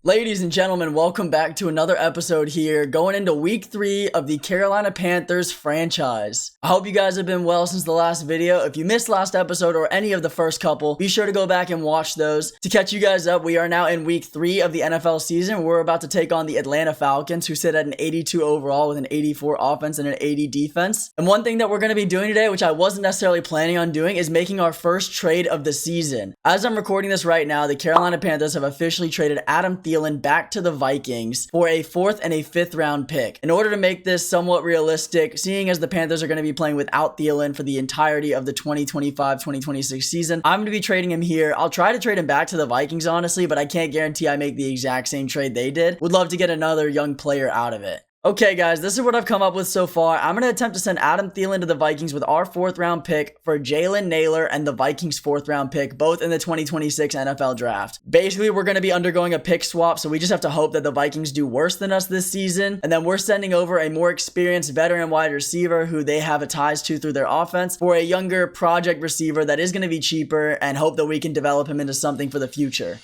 Ladies and gentlemen, welcome back to another episode here, going into week 3 of the Carolina Panthers franchise. I hope you guys have been well since the last video. If you missed last episode or any of the first couple, be sure to go back and watch those. To catch you guys up, we are now in week 3 of the NFL season. We're about to take on the Atlanta Falcons, who sit at an 82 overall with an 84 offense and an 80 defense. And one thing that we're going to be doing today, which I wasn't necessarily planning on doing, is making our first trade of the season. As I'm recording this right now, the Carolina Panthers have officially traded Adam Thielen back to the Vikings for a 4th and a 5th round pick. In order to make this somewhat realistic, seeing as the Panthers are going to be playing without Thielen for the entirety of the 2025-2026 season, I'm going to be trading him here. I'll try to trade him back to the Vikings, honestly, but I can't guarantee I make the exact same trade they did. Would love to get another young player out of it. Okay, guys, this is what I've come up with so far. I'm going to attempt to send Adam Thielen to the Vikings with our 4th round pick for Jalen Nailor and the Vikings 4th round pick, both in the 2026 NFL draft. Basically, we're going to be undergoing a pick swap, so we just have to hope that the Vikings do worse than us this season. And then we're sending over a more experienced veteran wide receiver who they have ties to through their offense for a younger project receiver that is going to be cheaper, and hope that we can develop him into something for the future.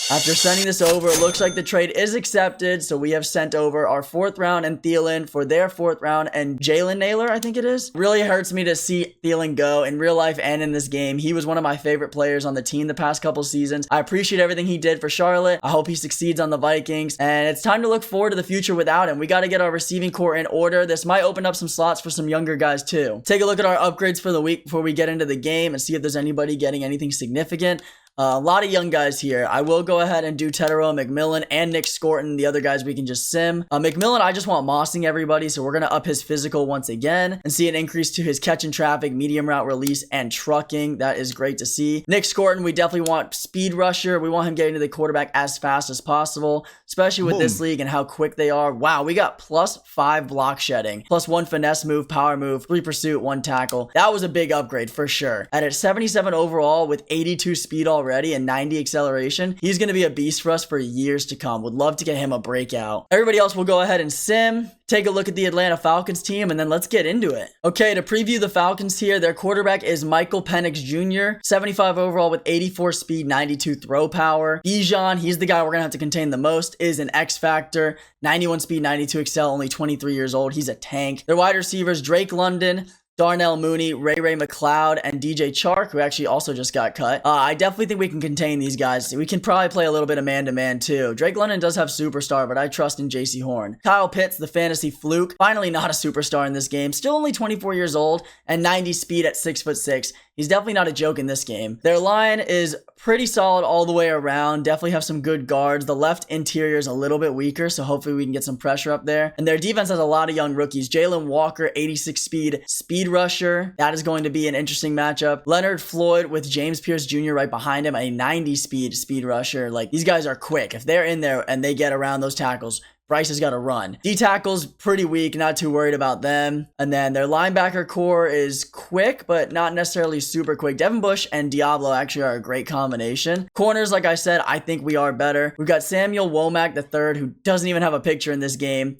After sending this over, it looks like the trade is accepted, so we have sent over our 4th round and Thielen for their 4th round and Jalen Nailor, I think it is. Really hurts me to see Thielen go in real life and in this game. He was one of my favorite players on the team the past couple seasons. I appreciate everything he did for Charlotte. I hope he succeeds on the Vikings, and it's time to look forward to the future without him. We got to get our receiving core in order. This might open up some slots for some younger guys too. Take a look at our upgrades for the week before we get into the game and see if there's anybody getting anything significant. A lot of young guys here. I will go ahead and do Tetero, McMillan, and Nick Scorton. The other guys we can just sim. McMillan, I just want mossing everybody, so we're going to up his physical once again and see an increase to his catch and traffic, medium route release, and trucking. That is great to see. Nick Scorton, we definitely want speed rusher. We want him getting to the quarterback as fast as possible, especially with this league and how quick they are. Wow, we got +5 block shedding, +1 finesse move, power move, 3 pursuit, 1 tackle. That was a big upgrade for sure. At 77 overall with 82 speed already and 90 acceleration, he's going to be a beast for us for years to come. Would love to get him a breakout. Everybody else will go ahead and sim, take a look at the Atlanta Falcons team, and then let's get into it. Okay, to preview the Falcons here, their quarterback is Michael Penix Jr., 75 overall with 84 speed, 92 throw power. Bijan, he's the guy we're going to have to contain the most, is an X factor, 91 speed, 92 excel, only 23 years old. He's a tank. Their wide receivers, Drake London, Darnell Mooney, Ray McLeod, and DJ Chark, who actually also just got cut. I definitely think we can contain these guys. We can probably play a little bit of man-to-man too. Drake London does have superstar, but I trust in JC Horn. Kyle Pitts, the fantasy fluke, finally not a superstar in this game. Still only 24 years old and 90 speed at 6'6". He's definitely not a joke in this game. Their line is pretty solid all the way around. Definitely have some good guards. The left interior is a little bit weaker, so hopefully we can get some pressure up there. And their defense has a lot of young rookies. Jalen Walker, 86 speed rusher. That is going to be an interesting matchup. Leonard Floyd with James Pierce Jr. right behind him, a 90 speed rusher. Like, these guys are quick. If they're in there and they get around those tackles, Bryce has got to run. D-tackle's pretty weak, not too worried about them. And then their linebacker core is quick, but not necessarily super quick. Devin Bush and Diablo actually are a great combination. Corners, like I said, I think we are better. We've got Samuel Womack III, who doesn't even have a picture in this game.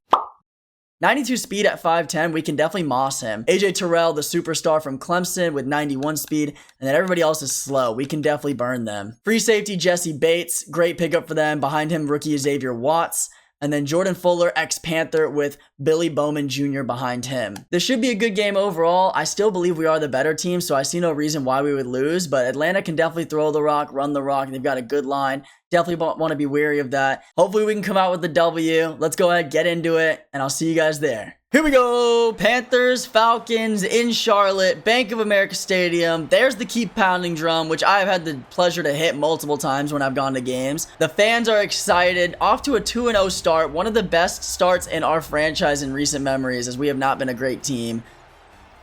92 speed at 5'10", we can definitely moss him. AJ Terrell, the superstar from Clemson with 91 speed, and then everybody else is slow. We can definitely burn them. Free safety, Jesse Bates, great pickup for them. Behind him, rookie Xavier Watts. And then Jordan Fuller, ex-Panther, with Billy Bowman Jr. behind him. This should be a good game overall. I still believe we are the better team, so I see no reason why we would lose. But Atlanta can definitely throw the rock, run the rock. They've got a good line. Definitely want to be wary of that. Hopefully we can come out with the W. Let's go ahead, get into it, and I'll see you guys there. Here we go, Panthers, Falcons in Charlotte, Bank of America Stadium. There's the keep pounding drum, which I've had the pleasure to hit multiple times when I've gone to games. The fans are excited, off to a 2-0 start, one of the best starts in our franchise in recent memories, as we have not been a great team.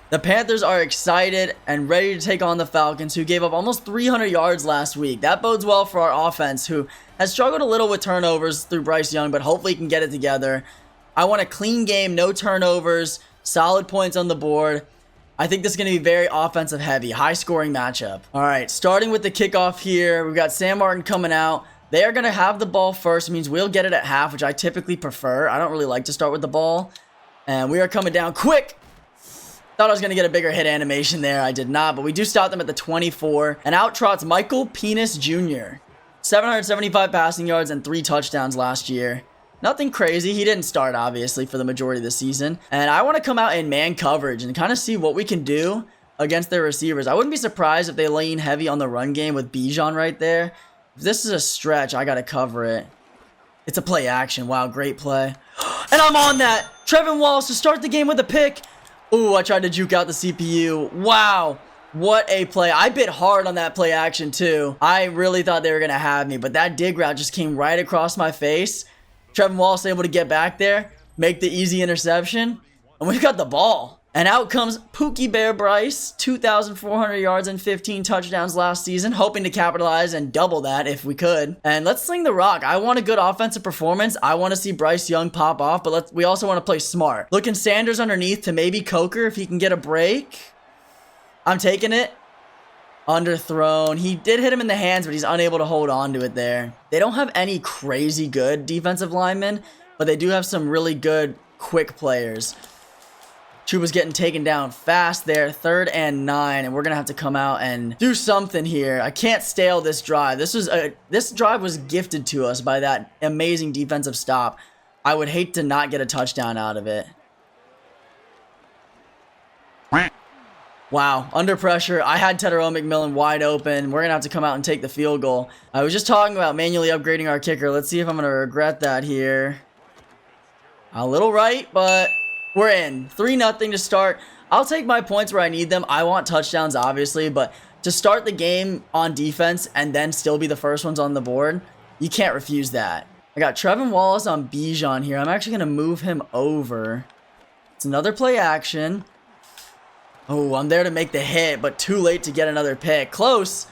The Panthers are excited and ready to take on the Falcons, who gave up almost 300 yards last week. That bodes well for our offense, who has struggled a little with turnovers through Bryce Young, but hopefully he can get it together. I want a clean game, no turnovers, solid points on the board. I think this is going to be very offensive heavy, high scoring matchup. All right, starting with the kickoff here, we've got Sam Martin coming out. They are going to have the ball first. It means we'll get it at half, which I typically prefer. I don't really like to start with the ball. And we are coming down quick. Thought I was going to get a bigger hit animation there. I did not, but we do stop them at the 24. And out trots Michael Penis Jr. 775 passing yards and 3 touchdowns last year. Nothing crazy. He didn't start, obviously, for the majority of the season. And I want to come out in man coverage and kind of see what we can do against their receivers. I wouldn't be surprised if they lean heavy on the run game with Bijan right there. If this is a stretch, I got to cover it. It's a play action. Wow, great play. And I'm on that. Trevin Wallace to start the game with a pick. Ooh, I tried to juke out the CPU. Wow. What a play. I bit hard on that play action too. I really thought they were going to have me, but that dig route just came right across my face. Trevin Wallace able to get back there, make the easy interception, and we've got the ball. And out comes Pookie Bear Bryce, 2,400 yards and 15 touchdowns last season, hoping to capitalize and double that if we could. And let's sling the rock. I want a good offensive performance. I want to see Bryce Young pop off, but we also want to play smart. Looking Sanders underneath to maybe Coker if he can get a break. I'm taking it. Underthrown. He did hit him in the hands, but he's unable to hold on to it there. They don't have any crazy good defensive linemen, but they do have some really good quick players. Chuba's getting taken down fast there. 3rd and 9, and we're going to have to come out and do something here. I can't stale this drive. This drive was gifted to us by that amazing defensive stop. I would hate to not get a touchdown out of it. Wow, under pressure. I had Tedero McMillan wide open. We're going to have to come out and take the field goal. I was just talking about manually upgrading our kicker. Let's see if I'm going to regret that here. A little right, but we're in. 3-0 to start. I'll take my points where I need them. I want touchdowns, obviously, but to start the game on defense and then still be the first ones on the board, you can't refuse that. I got Trevin Wallace on Bijan here. I'm actually going to move him over. It's another play action. Oh, I'm there to make the hit, but too late to get another pick. Close.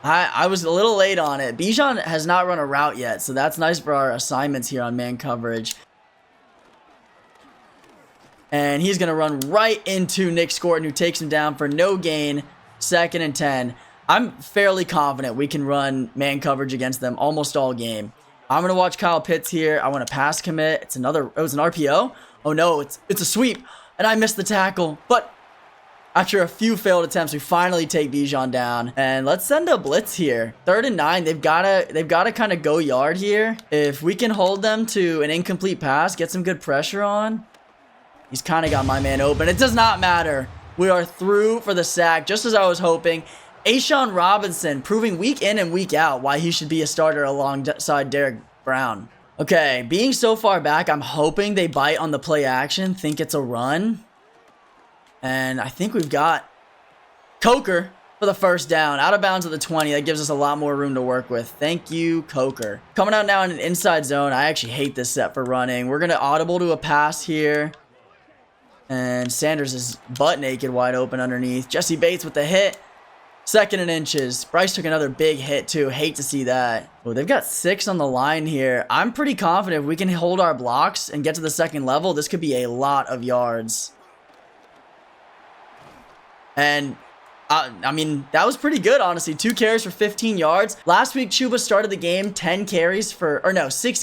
I was a little late on it. Bijan has not run a route yet, so that's nice for our assignments here on man coverage. And he's going to run right into Nick Scorton, who takes him down for no gain. 2nd and 10. I'm fairly confident we can run man coverage against them almost all game. I'm going to watch Kyle Pitts here. I want to pass commit. It was an RPO. Oh no, it's a sweep. And I missed the tackle. But after a few failed attempts, we finally take Bijan down. And let's send a blitz here. 3rd and 9. They've gotta kind of go yard here. If we can hold them to an incomplete pass, get some good pressure on. He's kind of got my man open. It does not matter. We are through for the sack, just as I was hoping. A'Shawn Robinson proving week in and week out why he should be a starter alongside Derek Brown. Okay, being so far back, I'm hoping they bite on the play action, think it's a run. And I think we've got Coker for the first down. Out of bounds at the 20. That gives us a lot more room to work with. Thank you, Coker. Coming out now in an inside zone. I actually hate this set for running. We're going to audible to a pass here. And Sanders is butt naked wide open underneath. Jesse Bates with the hit. 2nd and inches. Bryce took another big hit too. Hate to see that. Oh, they've got 6 on the line here. I'm pretty confident if we can hold our blocks and get to the 2nd level, this could be a lot of yards. And I mean, that was pretty good, honestly. 2 carries for 15 yards. Last week, Chuba started the game 6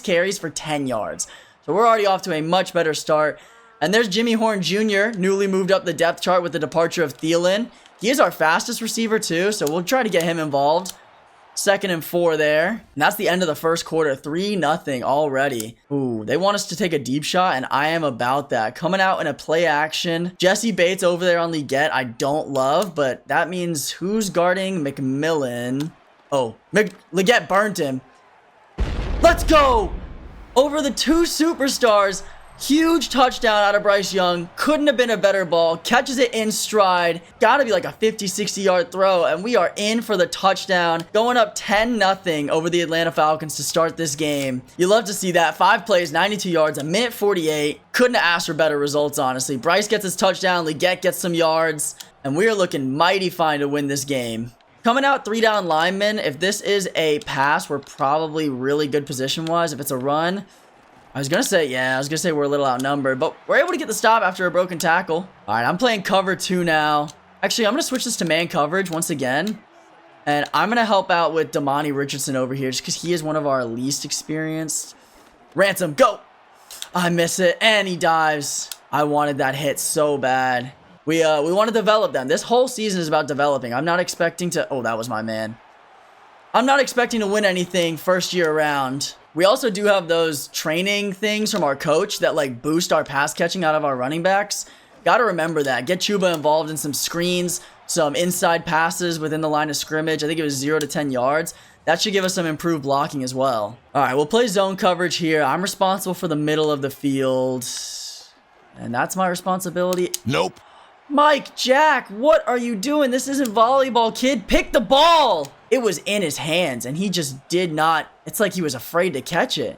carries for 10 yards. So we're already off to a much better start. And there's Jimmy Horn Jr., newly moved up the depth chart with the departure of Thielen. He is our fastest receiver too, so we'll try to get him involved. 2nd and 4 there. And that's the end of the first quarter. 3-0 already. Ooh, they want us to take a deep shot, and I am about that. Coming out in a play action. Jesse Bates over there on Leggett, I don't love, but that means who's guarding McMillan? Oh, Leggett burnt him. Let's go! Over the 2 superstars. Huge touchdown out of Bryce Young. Couldn't have been a better ball. Catches it in stride. Gotta be like a 50-60 yard throw. And we are in for the touchdown. Going up 10-0 over the Atlanta Falcons to start this game. You love to see that. 5 plays, 92 yards, a minute 48. Couldn't have asked for better results, honestly. Bryce gets his touchdown. Leggett gets some yards. And we are looking mighty fine to win this game. Coming out 3 down linemen. If this is a pass, we're probably really good position-wise. If it's a run, I was going to say we're a little outnumbered, but we're able to get the stop after a broken tackle. All right, I'm playing cover 2 now. Actually, I'm going to switch this to man coverage once again. And I'm going to help out with Damani Richardson over here just because he is one of our least experienced. Ransom, go! I miss it, and he dives. I wanted that hit so bad. We want to develop them. This whole season is about developing. I'm not expecting to... Oh, that was my man. I'm not expecting to win anything first year around. We also do have those training things from our coach that like boost our pass catching out of our running backs. Gotta remember that. Get Chuba involved in some screens, some inside passes within the line of scrimmage. I think it was 0 to 10 yards. That should give us some improved blocking as well. All right, we'll play zone coverage here. I'm responsible for the middle of the field. And that's my responsibility. Nope. Mike, Jack, what are you doing? This isn't volleyball, kid. Pick the ball. It was in his hands, and he just did not. It's like he was afraid to catch it.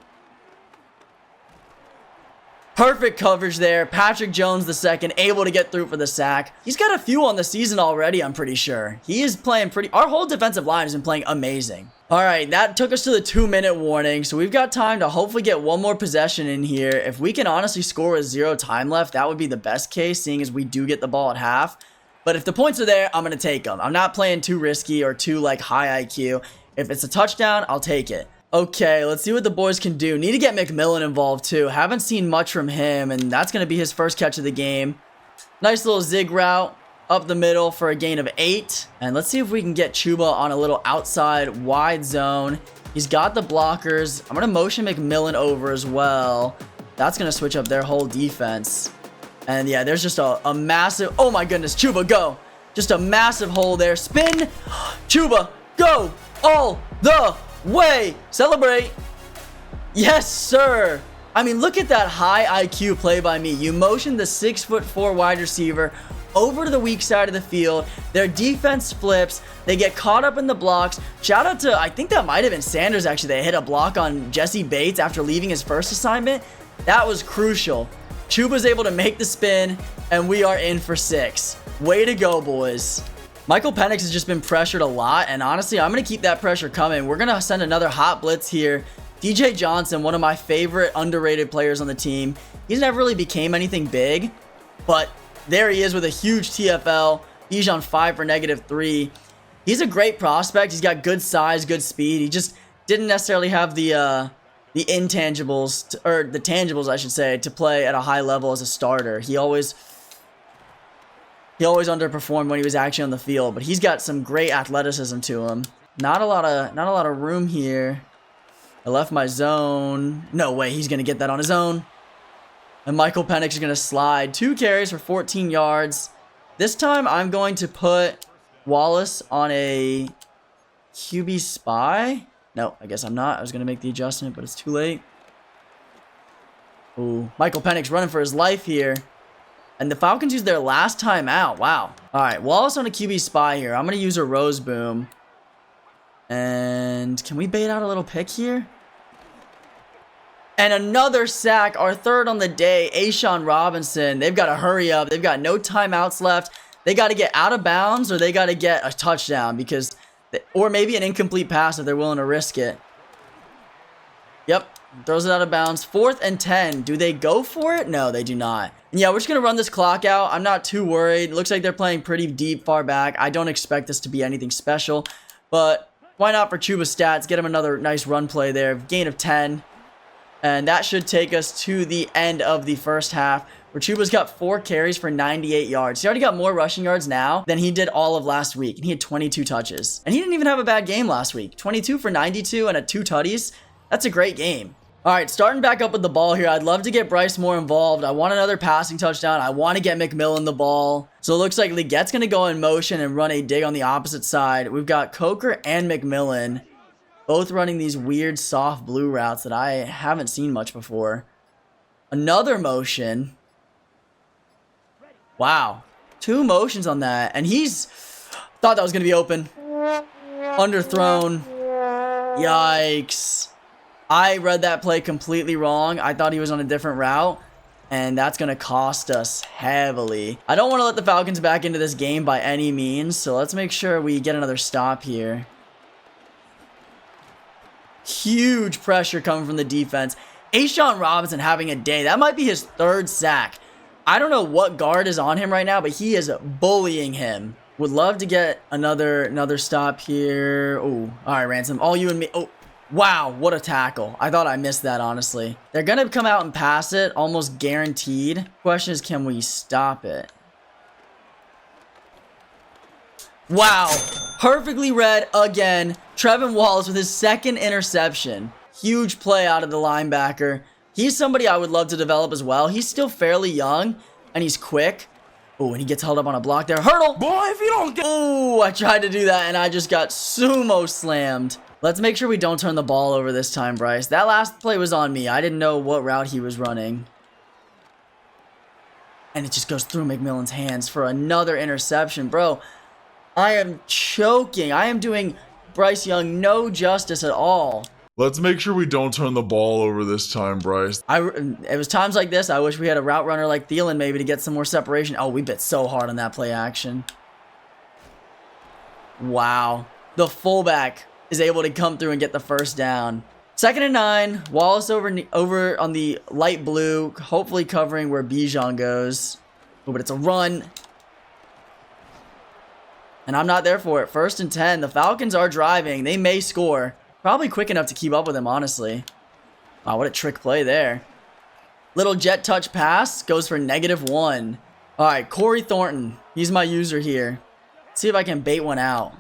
Perfect coverage there. Patrick Jones II able to get through for the sack. He's got a few on the season already, I'm pretty sure. He is playing pretty... Our whole defensive line has been playing amazing. All right, that took us to the 2-minute warning, so we've got time to hopefully get one more possession in here. If we can honestly score with 0 time left, that would be the best case, seeing as we do get the ball at half. But if the points are there, I'm going to take them. I'm not playing too risky or too, like, high IQ. If it's a touchdown, I'll take it. Okay, let's see what the boys can do. Need to get McMillan involved, too. Haven't seen much from him, and that's going to be his first catch of the game. Nice little zig route up the middle for a gain of 8. And let's see if we can get Chuba on a little outside wide zone. He's got the blockers. I'm going to motion McMillan over as well. That's going to switch up their whole defense. And yeah, there's just a massive... Oh my goodness, Chuba, go. Just a massive hole there. Spin. Chuba, go all the way. Celebrate. Yes, sir. I mean, look at that high IQ play by me. You motion the 6'4" wide receiver over to the weak side of the field. Their defense flips. They get caught up in the blocks. Shout out to, I think that might have been Sanders, actually. They hit a block on Jesse Bates after leaving his first assignment. That was crucial. Chuba's able to make the spin, and we are in for 6. Way to go, boys. Michael Penix has just been pressured a lot, and honestly, I'm going to keep that pressure coming. We're going to send another hot blitz here. DJ Johnson, one of my favorite underrated players on the team. He's never really became anything big, but there he is with a huge TFL. Bijan 5 for -3. He's a great prospect. He's got good size, good speed. He just didn't necessarily have the intangibles, or the tangibles, I should say, to play at a high level as a starter. He always underperformed when he was actually on the field, but he's got some great athleticism to him. Not a lot of room here. I left my zone. No way, he's gonna get that on his own. And Michael Penix is gonna slide. 2 carries for 14 yards. This time I'm going to put Wallace on a QB spy. No, I guess I'm not. I was gonna make the adjustment, but it's too late. Ooh, Michael Penix running for his life here. And the Falcons used their last time out. Wow. All right, Wallace on a QB spy here. I'm going to use a Rose Boom. And can we bait out a little pick here? And another sack, our third on the day. A'Shawn Robinson. They've got to hurry up. They've got no timeouts left. They got to get out of bounds, or they got to get a touchdown, because, or maybe an incomplete pass if they're willing to risk it. Yep. Throws it out of bounds. 4th and 10. Do they go for it? No, they do not. And yeah, we're just going to run this clock out. I'm not too worried. Looks like they're playing pretty deep, far back. I don't expect this to be anything special. But why not for Chuba's stats? Get him another nice run play there. Gain of 10. And that should take us to the end of the first half, where Chuba's got 4 carries for 98 yards. He already got more rushing yards now than he did all of last week. And he had 22 touches. And he didn't even have a bad game last week. 22 for 92 and 2 tutties. That's a great game. All right, starting back up with the ball here. I'd love to get Bryce more involved. I want another passing touchdown. I want to get McMillan the ball. So it looks like Legette's going to go in motion and run a dig on the opposite side. We've got Coker and McMillan both running these weird soft blue routes that I haven't seen much before. Another motion. Wow. 2 motions on that. And he's... Thought that was going to be open. Underthrown. Yikes. I read that play completely wrong. I thought he was on a different route, and that's going to cost us heavily. I don't want to let the Falcons back into this game by any means, so let's make sure we get another stop here. Huge pressure coming from the defense. A'Shawn Robinson having a day. That might be his 3rd sack. I don't know what guard is on him right now, but he is bullying him. Would love to get another stop here. Oh, all right, Ransom. All you and me. Oh. Wow, what a tackle. I thought I missed that, honestly. They're going to come out and pass it, almost guaranteed. Question is, can we stop it? Wow, Perfectly read again. Trevin Wallace with his second interception. Huge play out of the linebacker. He's somebody I would love to develop as well. He's still fairly young, and he's quick. Oh, and he gets held up on a block there. Hurdle! Boy, if you don't get... Oh, I tried to do that, and I just got sumo slammed. Let's make sure we don't turn the ball over this time, Bryce. That last play was on me. I didn't know what route he was running. And it just goes through McMillan's hands for another interception. Bro, I am choking. I am doing Bryce Young no justice at all. Let's make sure we don't turn the ball over this time, Bryce. It was times like this, I wish we had a route runner like Thielen maybe to get some more separation. Oh, we bit so hard on that play action. Wow. The fullback is able to come through and get the first down. 2nd and 9. Wallace over on the light blue, hopefully covering where Bijan goes. Oh, but it's a run. And I'm not there for it. 1st and 10. The Falcons are driving. They may score. Probably quick enough to keep up with him, honestly. Wow, what a trick play there. Little jet touch pass goes for -1. All right, Corey Thornton. He's my user here. Let's see if I can bait one out.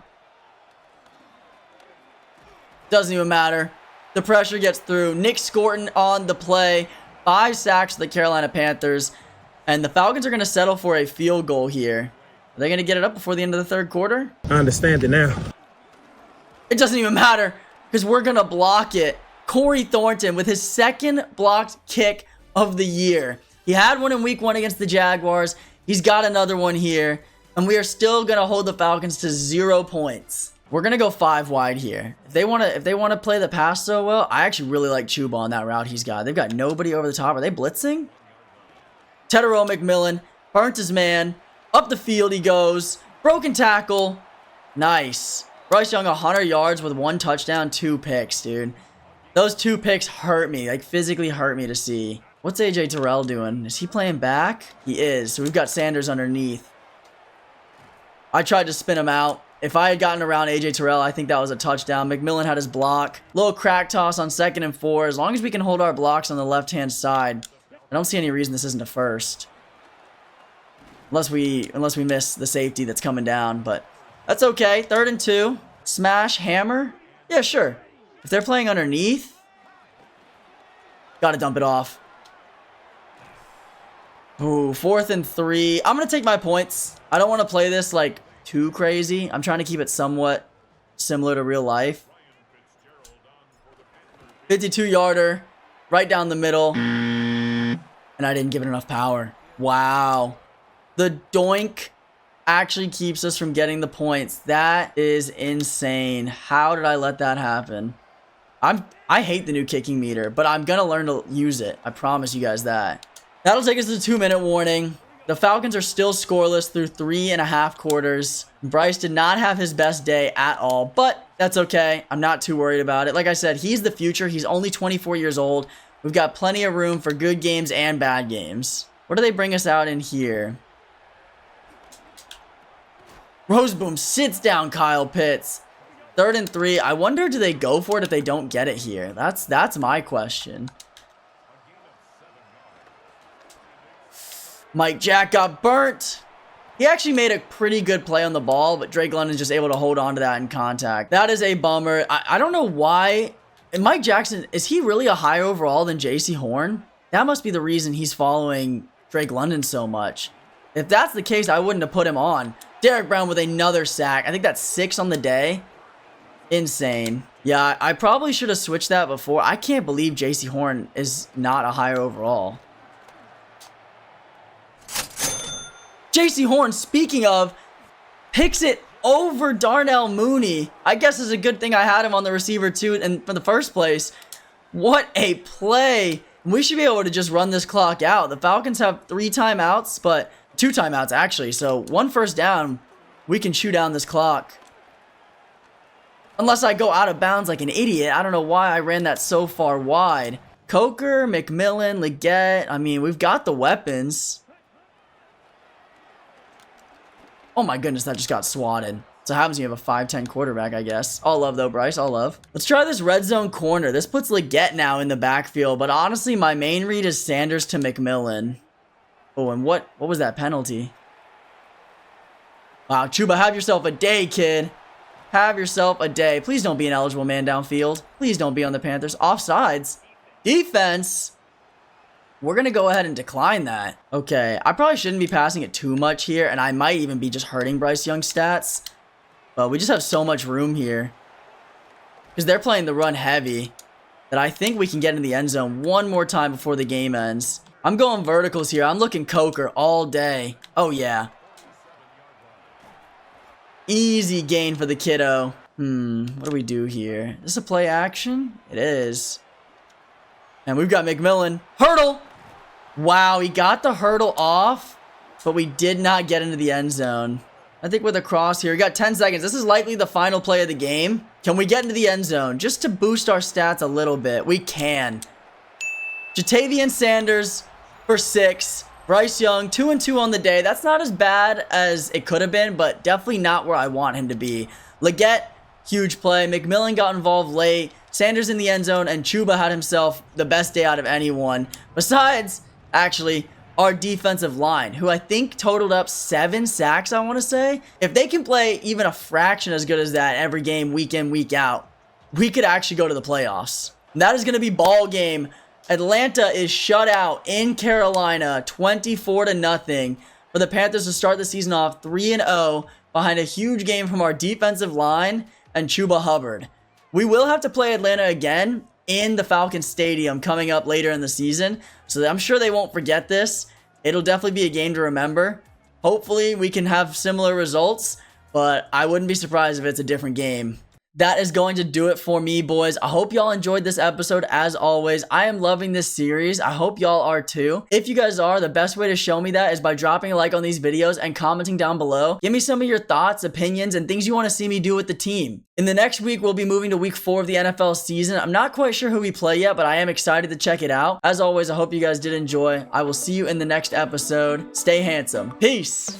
Doesn't even matter. The pressure gets through. Nick Scorton on the play. 5 sacks for the Carolina Panthers. And the Falcons are going to settle for a field goal here. Are they going to get it up before the end of the 3rd quarter? I understand it now. It doesn't even matter because we're going to block it. Corey Thornton with his 2nd blocked kick of the year. He had one in week 1 against the Jaguars. He's got another one here. And we are still going to hold the Falcons to 0 points. We're going to go 5 wide here. If they want to play the pass so well, I actually really like Chuba on that route he's got. They've got nobody over the top. Are they blitzing? Tetairoa McMillan burnt his man. Up the field he goes. Broken tackle. Nice. Bryce Young 100 yards with 1 touchdown, 2 picks, dude. Those 2 picks hurt me, like physically hurt me to see. What's AJ Terrell doing? Is he playing back? He is. So we've got Sanders underneath. I tried to spin him out. If I had gotten around AJ Terrell, I think that was a touchdown. McMillan had his block. Little crack toss on 2nd and 4. As long as we can hold our blocks on the left-hand side, I don't see any reason this isn't a first. Unless we miss the safety that's coming down, but that's okay. 3rd and 2. Smash, hammer. Yeah, sure. If they're playing underneath, gotta dump it off. Ooh, 4th and 3. I'm gonna take my points. I don't want to play this like too crazy. I'm trying to keep it somewhat similar to real life. 52-yarder, right down the middle. And I didn't give it enough power. Wow. The doink actually keeps us from getting the points. That is insane. How did I let that happen? I hate the new kicking meter, but I'm gonna learn to use it. I promise you guys that. That'll take us to the 2-minute warning. The Falcons are still scoreless through 3.5 quarters. Bryce did not have his best day at all, but that's okay. I'm not too worried about it. Like I said, he's the future. He's only 24 years old. We've got plenty of room for good games and bad games. What do they bring us out in here? Roseboom sits down Kyle Pitts. 3rd and 3. I wonder, do they go for it if they don't get it here? That's my question. Mike Jack got burnt. He actually made a pretty good play on the ball, but Drake London's just able to hold on to that in contact. That is a bummer. I don't know why. And Mike Jackson, is he really a higher overall than J.C. Horn? That must be the reason he's following Drake London so much. If that's the case, I wouldn't have put him on. Derek Brown with another sack. I think that's 6 on the day. Insane. Yeah, I probably should have switched that before. I can't believe J.C. Horn is not a higher overall. J.C. Horn, speaking of, picks it over Darnell Mooney. I guess it's a good thing I had him on the receiver too in the first place. What a play. We should be able to just run this clock out. The Falcons have 3 timeouts, but 2 timeouts actually. So 1 first down, we can chew down this clock. Unless I go out of bounds like an idiot. I don't know why I ran that so far wide. Coker, McMillan, Leggett. I mean, we've got the weapons. Oh my goodness, that just got swatted. So what happens when you have a 5'10 quarterback, I guess. All love though, Bryce, all love. Let's try this red zone corner. This puts Leggett now in the backfield, but honestly, my main read is Sanders to McMillan. Oh, and what was that penalty? Wow, Chuba, have yourself a day, kid. Have yourself a day. Please don't be an eligible man downfield. Please don't be on the Panthers. Offsides. Defense. We're going to go ahead and decline that. Okay, I probably shouldn't be passing it too much here, and I might even be just hurting Bryce Young's stats. But we just have so much room here. Because they're playing the run heavy that I think we can get in the end zone one more time before the game ends. I'm going verticals here. I'm looking Coker all day. Oh, yeah. Easy gain for the kiddo. What do we do here? Is this a play action? It is. And we've got McMillan. Hurdle! Wow, he got the hurdle off, but we did not get into the end zone. I think with a cross here, we got 10 seconds. This is likely the final play of the game. Can we get into the end zone just to boost our stats a little bit? We can. Jatavian Sanders for 6. Bryce Young, 2-2 on the day. That's not as bad as it could have been, but definitely not where I want him to be. Leggett, huge play. McMillan got involved late. Sanders in the end zone, and Chuba had himself the best day out of anyone. Besides, actually, our defensive line, who I think totaled up 7 sacks, I want to say. If they can play even a fraction as good as that every game, week in, week out, we could actually go to the playoffs. And that is going to be ball game. Atlanta is shut out in Carolina, 24-0, for the Panthers to start the season off 3-0 behind a huge game from our defensive line and Chuba Hubbard. We will have to play Atlanta again in the Falcons Stadium coming up later in the season, so I'm sure they won't forget this. It'll definitely be a game to remember. Hopefully we can have similar results, but I wouldn't be surprised if it's a different game. That is going to do it for me, boys. I hope y'all enjoyed this episode. As always, I am loving this series. I hope y'all are too. If you guys are, the best way to show me that is by dropping a like on these videos and commenting down below. Give me some of your thoughts, opinions, and things you want to see me do with the team. In the next week, we'll be moving to week 4 of the NFL season. I'm not quite sure who we play yet, but I am excited to check it out. As always, I hope you guys did enjoy. I will see you in the next episode. Stay handsome. Peace.